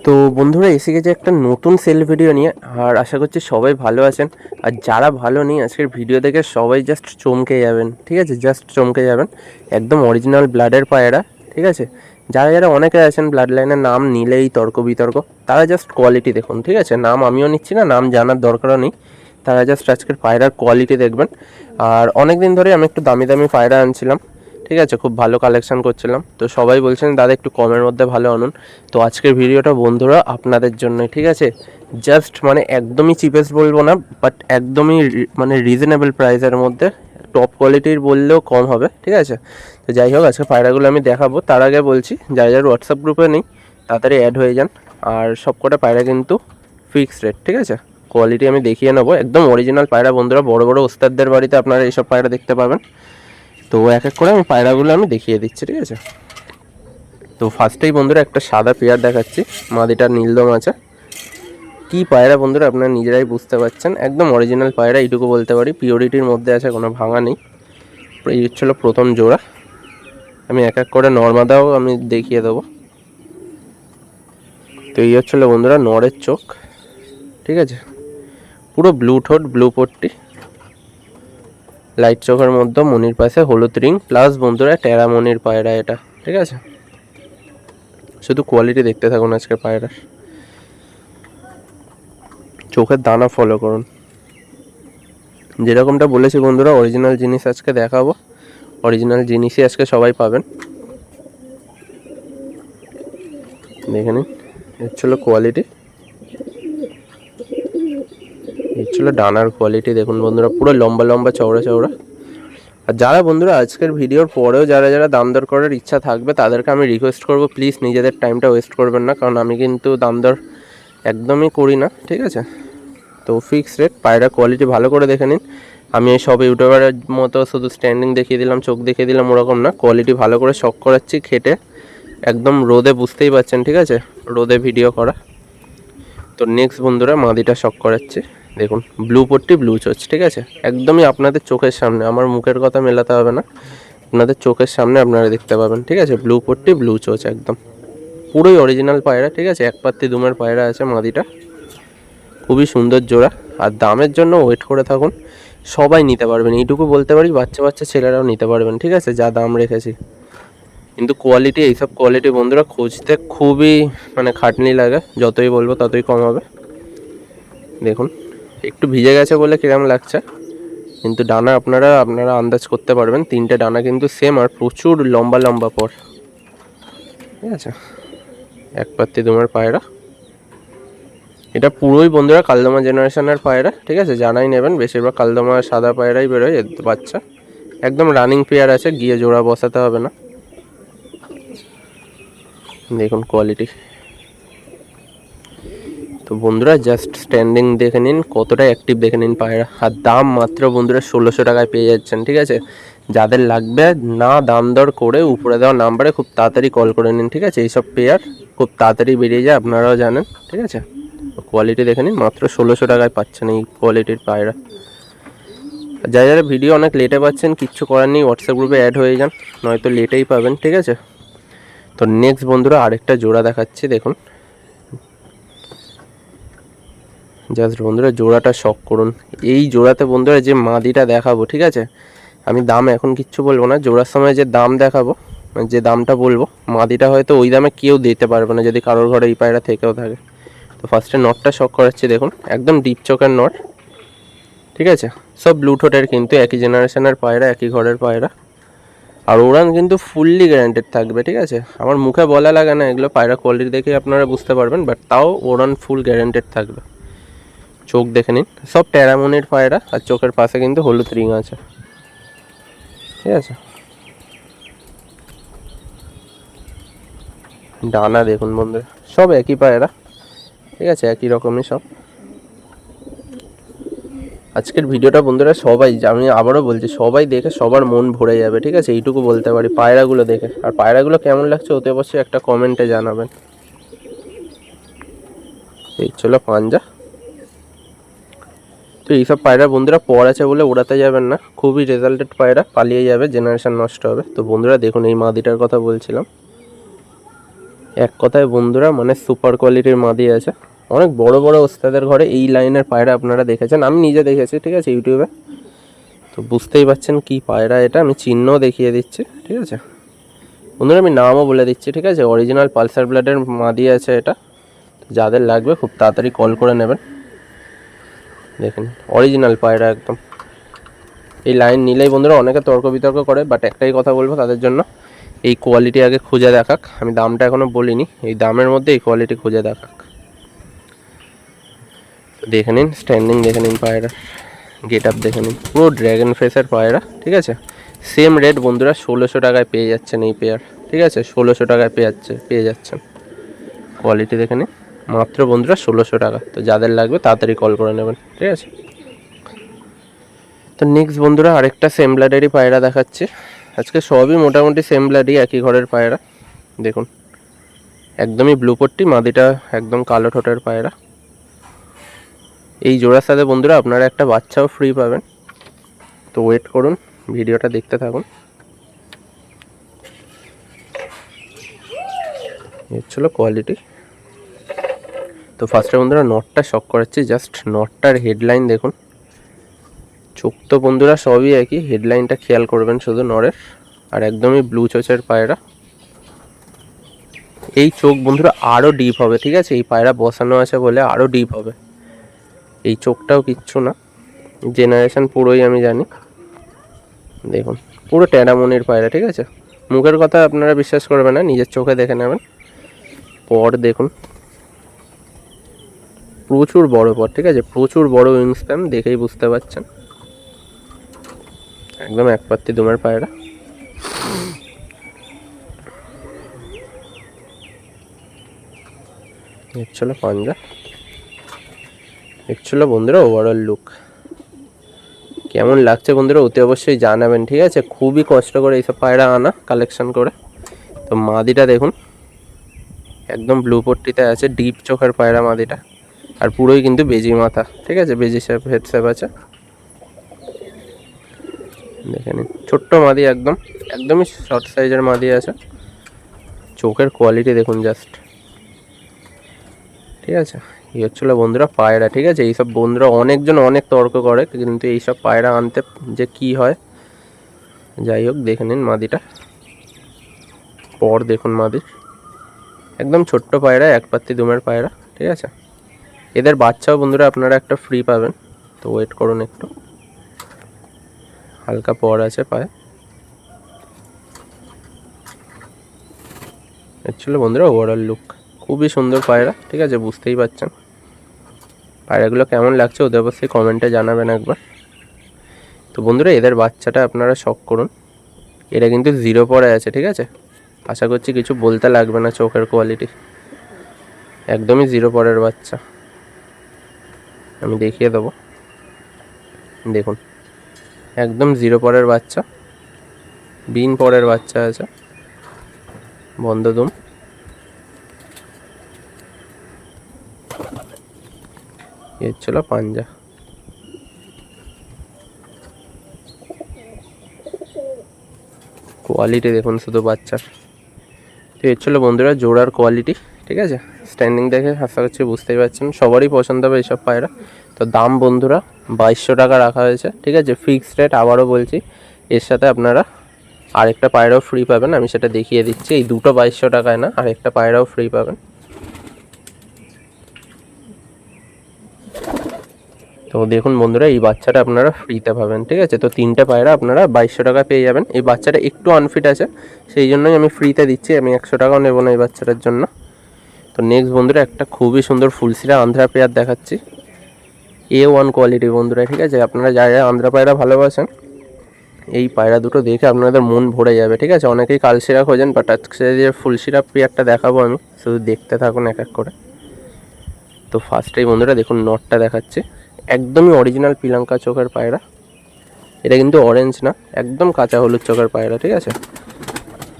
তো বন্ধুরা এসে গেছে একটা নতুন সেল ভিডিও নিয়ে। আর আশা করছি সবাই ভালো আছেন। আর যারা ভালো নেই আজকের ভিডিও দেখে সবাই জাস্ট চমকে যাবেন, ঠিক আছে? জাস্ট চমকে যাবেন। একদম অরিজিনাল ব্লাডের পায়রা, ঠিক আছে? যারা যারা অনেকে আছেন ব্লাড লাইনের নাম নিলেই তর্ক বিতর্ক, তারা জাস্ট কোয়ালিটি দেখুন, ঠিক আছে? নাম আমিও নিচ্ছি না, নাম জানার দরকারও নেই। তারা জাস্ট আজকের পায়রার কোয়ালিটি দেখবেন। আর অনেক দিন ধরে আমি একটু দামি দামি পায়রা আনছিলাম, ঠিক আছে? খুব ভালো কালেকশন করছিলাম, তো সবাই বলছেন দাদা একটু কমের মধ্যে ভালো আনুন। তো আজকের ভিডিওটা বন্ধুরা আপনাদের জন্য, ঠিক আছে? জাস্ট মানে একদমই চিপেস্ট বলবো না, বাট একদমই মানে রিজনেবল প্রাইসের মধ্যে, টপ কোয়ালিটির বললেও কম হবে, ঠিক আছে? তো যাই হোক আজকে পায়রাগুলো আমি দেখাবো। তার আগে বলছি যারা যারা হোয়াটসঅ্যাপ গ্রুপে নেই তাড়াতাড়ি অ্যাড হয়ে যান। আর সবকটা পায়রা কিন্তু ফিক্সড রেট, ঠিক আছে? কোয়ালিটি আমি দেখিয়ে নেবো, একদম অরিজিনাল পায়রা বন্ধুরা। বড় বড় ওস্তাদদের বাড়িতে আপনারা এইসব পায়রা দেখতে পাবেন। তো এক এক করে আমি পায়রাগুলো আমি দেখিয়ে দিচ্ছি, ঠিক আছে? তো ফার্স্টেই বন্ধুরা একটা সাদা পেয়ার দেখাচ্ছি, মাদিটার নীলদম আছে। কি পায়রা বন্ধুরা আপনারা নিজেরাই বুঝতে পারছেন, একদম অরিজিনাল পায়রা, এইটুকু বলতে পারি। পিওরিটির মধ্যে আছে, কোনো ভাঙা নেই। এই হচ্ছিল প্রথম জোড়া। আমি এক এক করে নর্মাদাও আমি দেখিয়ে দেবো। তো এই হচ্ছিল বন্ধুরা নরের চোখ, ঠিক আছে? পুরো ব্লু ঠোঁট, ব্লু পট্টি, লাইট চোখের মধ্যে মনির পাশে হলুদ রিং, প্লাস বন্ধুরা টেরা মনির পায়রা এটা, ঠিক আছে? শুধু কোয়ালিটি দেখতে থাকুন আজকে পায়রার। চোখের দানা ফলো করুন। যেরকমটা বলেছি বন্ধুরা, অরিজিনাল জিনিস আজকে দেখাবো। অরিজিনাল জিনিসই আজকে সবাই পাবেন, দেখে নিন। এর ছিল কোয়ালিটি, এর ছিল ডানার কোয়ালিটি। দেখুন বন্ধুরা পুরো লম্বা লম্বা চওড়া চওড়া। আর যারা বন্ধুরা আজকের ভিডিওর পরেও যারা যারা দাম দর করার ইচ্ছা থাকবে তাদেরকে আমি রিকোয়েস্ট করব, প্লিজ নিজেদের টাইমটা ওয়েস্ট করবেন না, কারণ আমি কিন্তু দাম দর একদমই করি না, ঠিক আছে? তো ফিক্স রেট। পায়রা কোয়ালিটি ভালো করে দেখে নিন। আমি এই সব ইউটিউবারের মতো শুধু স্ট্যান্ডিং দেখিয়ে দিলাম, চোখ দেখিয়ে দিলাম, ওরকম না। কোয়ালিটি ভালো করে শক করাচ্ছি খেটে, একদম রোদে, বুঝতেই পারছেন, ঠিক আছে? রোদে ভিডিও করা। তো নেক্সট বন্ধুরা মাদিটা শক করাচ্ছি। দেখুন ব্লু পট্টি, ব্লু চোচ, ঠিক আছে? একদমই আপনাদের চোখের সামনে, আমার মুখের কথা মেলাতে হবে না, আপনাদের চোখের সামনে আপনারা দেখতে পাবেন, ঠিক আছে? ব্লু পট্টি, ব্লু চোচ, একদম পুরোই অরিজিনাল পায়রা, ঠিক আছে? এক পাত্তি দুমের পায়রা আছে মাদিটা। খুবই সুন্দর জোড়া। আর দামের জন্য ওয়েট করে থাকুন, সবাই নিতে পারবেন, এইটুকু বলতে পারি। বাচ্চা বাচ্চা ছেলেরাও নিতে পারবেন, ঠিক আছে? যা দাম রেখেছি। কিন্তু কোয়ালিটি, এইসব কোয়ালিটি বন্ধুরা খুঁজতে খুবই মানে খাটনি লাগে, যতই বলবো ততই কম হবে। দেখুন একটু ভিজে গেছে বলে কিরম লাগছে, কিন্তু ডানা আপনারা আন্দাজ করতে পারবেন। তিনটে ডানা কিন্তু সেম, আর প্রচুর লম্বা লম্বা পর, ঠিক আছে? এক পাত্তি দুমের পায়রা। এটা পুরোই বন্ধুরা কালদমা জেনারেশনের পায়রা, ঠিক আছে? জানাই নেবেন, বেশিরভাগ কালদমা সাদা পায়রাই বেরোয় এর বাচ্চা। একদম রানিং পেয়ার আছে, গিয়ে জোড়া বসাতে হবে না। দেখুন কোয়ালিটি। তো বন্ধুরা জাস্ট স্ট্যান্ডিং দেখে নিন, কতটা অ্যাক্টিভ দেখে নিন পায়রা। আর দাম মাত্র বন্ধুরা 1600 টাকায় পেয়ে যাচ্ছেন, ঠিক আছে? যাদের লাগবে না দাম দর করে উপরে দেওয়া নাম্বারে খুব তাড়াতাড়ি কল করে নিন, ঠিক আছে? এইসব পেয়ার খুব তাড়াতাড়ি বেরিয়ে যায়, আপনারাও জানেন, ঠিক আছে? কোয়ালিটি দেখে নিন, মাত্র 1600 টাকায় পাচ্ছেন এই কোয়ালিটির পায়রা। যারা যারা ভিডিও অনেক লেটে পাচ্ছেন, কিচ্ছু করার নেই, হোয়াটসঅ্যাপ গ্রুপে অ্যাড হয়ে যান, নয়তো লেটেই পাবেন, ঠিক আছে? তো নেক্সট বন্ধুরা আরেকটা জোড়া দেখাচ্ছি, দেখুন। জাস্ট বন্ধুরা জোড়াটা শক করুন। এই জোড়াতে বন্ধুরা যে মাদিটা দেখাবো, ঠিক আছে? আমি দাম এখন কিচ্ছু বলবো না, জোড়ার সময় যে দাম দেখাবো, যে দামটা বলবো, মাদিটা হয়তো ওই দামে কেউ দিতে পারবে না যদি কারোর ঘরে এই পায়রা থেকেও থাকে। তো ফার্স্টে নটটা শক করাচ্ছি, দেখুন একদম ডিপ চোখের নট, ঠিক আছে? সব ব্লু ঠোঁটের, কিন্তু একই জেনারেশনের পায়রা, একই ঘরের পায়রা। আর ওড়ান কিন্তু ফুললি গ্যারান্টেড থাকবে, ঠিক আছে? আমার মুখে বলা লাগে না, এগুলো পায়রা কোয়ালিটি দেখে আপনারা বুঝতে পারবেন, বাট তাও ওড়ান ফুল গ্যারান্টেড থাকবে। চোখ দেখে নিন, সব টেরামনির পায়রা, আর চোখের পাশে কিন্তু হলুদ রিং আছে, ঠিক আছে? ডানা দেখুন বন্ধুরা, সব একই পায়রা, ঠিক আছে? একই রকমই সব। আজকের ভিডিওটা বন্ধুরা সবাই, আমি আবারও বলছি, সবাই দেখে সবার মন ভরে যাবে, ঠিক আছে? এইটুকু বলতে পারি পায়রাগুলো দেখে। আর পায়রাগুলো কেমন লাগছে অতি অবশ্যই একটা কমেন্টে জানাবেন। এই ছিল পাঞ্জা। তো এইসব পায়রা বন্ধুরা পর আছে বলে ওড়াতে যাবেন না, খুবই রেজাল্টেড পায়রা, পালিয়ে যাবে, জেনারেশন নষ্ট হবে। তো বন্ধুরা দেখুন এই মাদিটার কথা বলছিলাম, এক কথায় বন্ধুরা মানে সুপার কোয়ালিটির মাদি আছে। অনেক বড় বড় ওস্তাদের ঘরে এই লাইনের পায়রা আপনারা দেখেছেন, আমি নিজে দেখেছি, ঠিক আছে, ইউটিউবে। তো বুঝতেই পারছেন কি পায়রা এটা, আমি চিহ্নও দেখিয়ে দিচ্ছি, ঠিক আছে বন্ধুরা, আমি নামও বলে দিচ্ছি, ঠিক আছে। অরিজিনাল পালসার ব্লাডের মাদি আছে এটা। যাদের লাগবে খুব তাড়াতাড়ি কল করে নেবেন। দেখুন অরিজিনাল পায়রা একদম। এই লাইন নিলেই বন্ধুরা অনেকে তর্ক বিতর্ক করে, বাট একটাই কথা বলবো তাদের জন্য, এই কোয়ালিটি আগে খুঁজে দেখাক। আমি দামটা এখনও বলিনি, এই দামের মধ্যে এই কোয়ালিটি খুঁজে দেখাক। দেখে নিন স্ট্যান্ডিং, দেখে নিন পায়রা গেট আপ, দেখে নিন পুরো ড্র্যাগন ফেসের পায়রা, ঠিক আছে। সেম রেট বন্ধুরা 1600 টাকায় পেয়ে যাচ্ছেন এই পেয়ার, ঠিক আছে। 1600 টাকায় পেয়ে যাচ্ছেন। কোয়ালিটি দেখে নিন মাত্র বন্ধুরা 1600 টাকা। তো যাদের লাগবে তাড়াতাড়ি কল করে নেবেন, ঠিক আছে। তো নেক্সট বন্ধুরা আরেকটা সেম ব্লাডেরই পায়রা দেখাচ্ছি। আজকে সবই মোটামুটি সেম ব্লাডই, একই ঘরের পায়রা। দেখুন একদমই ব্লু পট্টি, মাদিটা একদম কালো ঠোঁটের পায়রা। এই জোড়ার সাথে বন্ধুরা আপনারা একটা বাচ্চাও ফ্রি পাবেন। তো ওয়েট করুন, ভিডিওটা দেখতে থাকুন। এই ছিল কোয়ালিটি। তো ফার্স্টে বন্ধুরা নটটা শক করাচ্ছি, জাস্ট নটটার হেডলাইন দেখুন। চোখ তো বন্ধুরা সবই একই, হেডলাইনটা খেয়াল করবেন শুধু নরের। আর একদমই ব্লু চোচের পায়রা। এই চোখ বন্ধুরা আরও ডিপ হবে, ঠিক আছে। এই পায়রা বসানো আছে বলে আরও ডিপ হবে। এই চোখটাও কিচ্ছু না, জেনারেশন পুরোই আমি জানি। দেখুন পুরো টেরামনির পায়রা, ঠিক আছে। মুখের কথা আপনারা বিশ্বাস করবেন না, নিজের চোখে দেখে নেবেন। পর দেখুন প্রচুর বড় পর, ঠিক আছে, প্রচুর বড় উইং স্প্যান, দেখেই বুঝতে পারছেন। একদম এক পাত্তি দুমের পায়রা। ছিল পাঞ্জা, ছিল বন্ধুরা ওভারঅল লুক। কেমন লাগছে বন্ধুরা অতি অবশ্যই জানাবেন, ঠিক আছে। খুবই কষ্ট করে এইসব পায়রা আনা কালেকশন করে। তো মাদিটা দেখুন একদম ব্লু পট্টিতে আছে, ডিপ চোখের পায়রা মাদিটা। আর পুরোই কিন্তু বেজি মাথা, ঠিক আছে, বেজি শেপ, হেড শেপ আছে। দেখে নিন ছোট্ট মাদি, একদমই শর্ট সাইজের মাদি আছে। চোখের কোয়ালিটি দেখুন জাস্ট, ঠিক আছে। এই হচ্ছিল বন্ধুরা পায়রা, ঠিক আছে। এইসব বন্ধুরা অনেকজন অনেক তর্ক করে, কিন্তু এইসব পায়রা আনতে যে কি হয়, যাই হোক দেখে নিন মাদিটা। পর দেখুন মাদির একদম ছোট্ট পায়রা, এক পাত্তি দুমের পায়রা, ঠিক আছে। এদের বাচ্চাও বন্ধুরা আপনারা একটা ফ্রি পাবেন। তো ওয়েট করুন একটু, হালকা পর আছে পায়ে। ছিল বন্ধুরা ওভারঅল লুক। খুবই সুন্দর পায়রা, ঠিক আছে, বুঝতেই পারছেন। পায়রাগুলো কেমন লাগছে ওদের অবশ্যই কমেন্টে জানাবেন একবার। তো বন্ধুরা এদের বাচ্চাটা আপনারা শখ করুন। এটা কিন্তু 0 পরে আছে, ঠিক আছে। আশা করছি কিছু বলতে লাগবে না, চোখের কোয়ালিটি একদমই 0 পরের বাচ্চা। আমি দেখিয়ে দেবো, দেখুন একদম 0 পরের বাচ্চা, বিন পরের বাচ্চা আছে, বন্ধ দুম। এর ছিল পাঞ্জা। কোয়ালিটি দেখুন শুধু বাচ্চার। তো এর ছিল বন্ধুরা জোড়ার কোয়ালিটি, ঠিক আছে। স্ট্যান্ডিং দেখে আশা করছি বুঝতেই পারছেন, সবারই পছন্দ হবে এইসব পায়রা। তো দাম বন্ধুরা 2200 টাকা রাখা হয়েছে, ঠিক আছে, ফিক্সড রেট। আবারও বলছি, এর সাথে আপনারা আরেকটা পায়রাও ফ্রি পাবেন, আমি সেটা দেখিয়ে দিচ্ছি। এই দুটো 2200 টাকায় না, আরেকটা পায়রাও ফ্রি পাবেন। তো দেখুন বন্ধুরা এই বাচ্চাটা আপনারা ফ্রিতে পাবেন, ঠিক আছে। তো 3টে পায়রা আপনারা 2200 টাকা পেয়ে যাবেন। এই বাচ্চাটা একটু আনফিট আছে, সেই জন্যই আমি ফ্রিতে দিচ্ছি। আমি 100 টাকাও নেবো না এই বাচ্চাটার জন্য। তো নেক্সট বন্ধুরা একটা খুবই সুন্দর ফুলশিরা আন্ধ্রা পেয়ার দেখাচ্ছি। A1 কোয়ালিটি বন্ধুরা, ঠিক আছে। আপনারা যারা আন্ধ্রা পায়রা ভালোবাসেন, এই পায়রা দুটো দেখে আপনাদের মন ভরে যাবে, ঠিক আছে। অনেকেই কালশিরা খোঁজেন, বাট আজকে যে ফুলশিরা পেয়ারটা দেখাবো আমি, শুধু দেখতে থাকুন এক এক করে। তো ফার্স্টেই বন্ধুরা দেখুন নটটা দেখাচ্ছে, একদমই অরিজিনাল পিলাঙ্কা চোখের পায়রা। এটা কিন্তু অরেঞ্জ না, একদম কাঁচা হলুদ চোখের পায়রা, ঠিক আছে।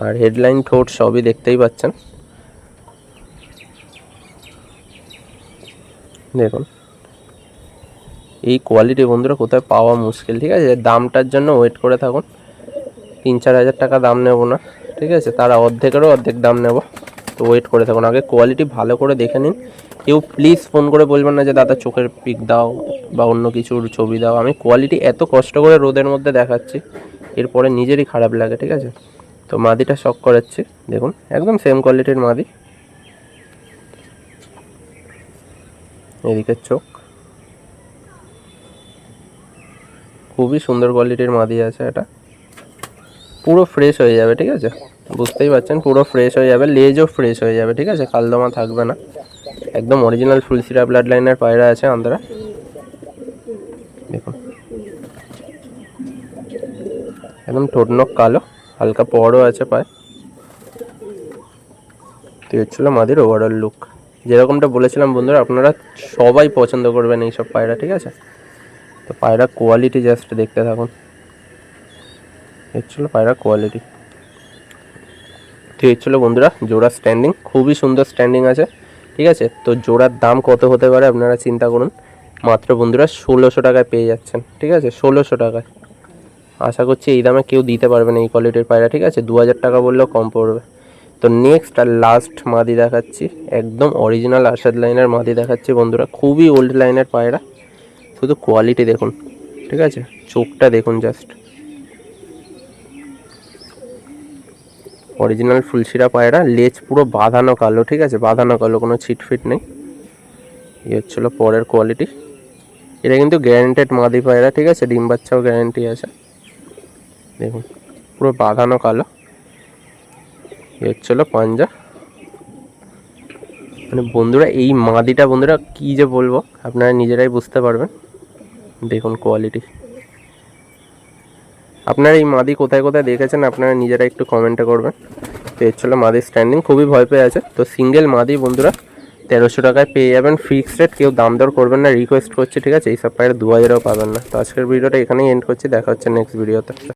আর হেডলাইন ঠোঁট সবই দেখতেই পাচ্ছেন। দেখুন এই কোয়ালিটি বন্ধুরা কোথায় পাওয়া মুশকিল, ঠিক আছে। দামটার জন্য ওয়েট করে থাকুন। 3-4 হাজার টাকা দাম নেব না, ঠিক আছে, তারা অর্ধেকেরও অর্ধেক দাম নেব। তো ওয়েট করে থাকুন, আগে কোয়ালিটি ভালো করে দেখে নিন। কেউ প্লিজ ফোন করে বলবেন না যে দাদা চোখের পিক দাও বা অন্য কিছুর ছবি দাও। আমি কোয়ালিটি এত কষ্ট করে রোদের মধ্যে দেখাচ্ছি, এরপরে নিজেরই খারাপ লাগে, ঠিক আছে। তো মাদিটা শক করাচ্ছি, দেখুন একদম সেম কোয়ালিটির মাদি। এদিকে চোখ, খুবই সুন্দর কোয়ালিটির মাদি আছে। এটা পুরো ফ্রেশ হয়ে যাবে, ঠিক আছে, বুঝতেই পারছেন পুরো ফ্রেশ হয়ে যাবে, লেজও ফ্রেশ হয়ে যাবে, ঠিক আছে, কালদমা থাকবে না। একদম অরিজিনাল ফুলশিরা ব্লাড লাইনের পায়রা আছে আন্ধ্রা। দেখুন একদম ঠোঁটনক কালো, হালকা পরও আছে পায়ে। তো হচ্ছিল মাদির ওভারঅল লুক। যেরকমটা বলেছিলাম বন্ধুরা, আপনারা সবাই পছন্দ করবেন এইসব পায়রা, ঠিক আছে। তো পায়রা কোয়ালিটি জাস্ট দেখতে থাকুন, হচ্ছিল পায়রা কোয়ালিটি। তো হচ্ছিল বন্ধুরা জোড়া স্ট্যান্ডিং, খুবই সুন্দর স্ট্যান্ডিং আছে, ঠিক আছে। তো জোড়ার দাম কত হতে পারে আপনারা চিন্তা করুন, মাত্র বন্ধুরা 1600 টাকায় পেয়ে যাচ্ছেন, ঠিক আছে, 1600 টাকায়। আশা করছি এই দামে কেউ দিতে পারবে না এই কোয়ালিটির পায়রা, ঠিক আছে, 2000 টাকা বললেও কম পড়বে। তো নেক্সট আর লাস্ট মাদি দেখাচ্ছি, একদম অরিজিনাল আরশাদ লাইনের মাদি দেখাচ্ছি বন্ধুরা, খুবই ওল্ড লাইনের পায়রা। শুধু কোয়ালিটি দেখুন, ঠিক আছে, চোখটা দেখুন জাস্ট, অরিজিনাল ফুলশিরা পায়রা, লেজ পুরো বাঁধানো কালো, ঠিক আছে, বাঁধানো কালো, কোনো ছিটফিট নেই। এই হচ্ছিল পরের কোয়ালিটি। এটা কিন্তু গ্যারেন্টেড মাদি পায়রা, ঠিক আছে, ডিম বাচ্চাও গ্যারেন্টি আছে। দেখুন পুরো বাঁধানো কালো। এই হচ্ছিল পাঞ্জা। মানে বন্ধুরা এই মাদিটা বন্ধুরা কী যে বলবো, আপনারা নিজেরাই বুঝতে পারবেন। দেখুন কোয়ালিটি। আপনারা এই মাদি কোথায় কোথায় দেখেছেন আপনারা নিজেরা একটু কমেন্টে করবেন। তো এর ছিল মাদি স্ট্যান্ডিং, খুবই ভয় পেয়ে আছে। তো সিঙ্গেল মাদি বন্ধুরা 1300 টাকায় পেয়ে যাবেন, ফিক্সড রেট, কেউ দাম দর করবেন না, রিকোয়েস্ট করছি, ঠিক আছে। এইসব পায়রা 2000ও পাবেন না। তো আজকের ভিডিওটা এখানেই এন্ড করছি, দেখা হচ্ছে নেক্সট ভিডিওতে।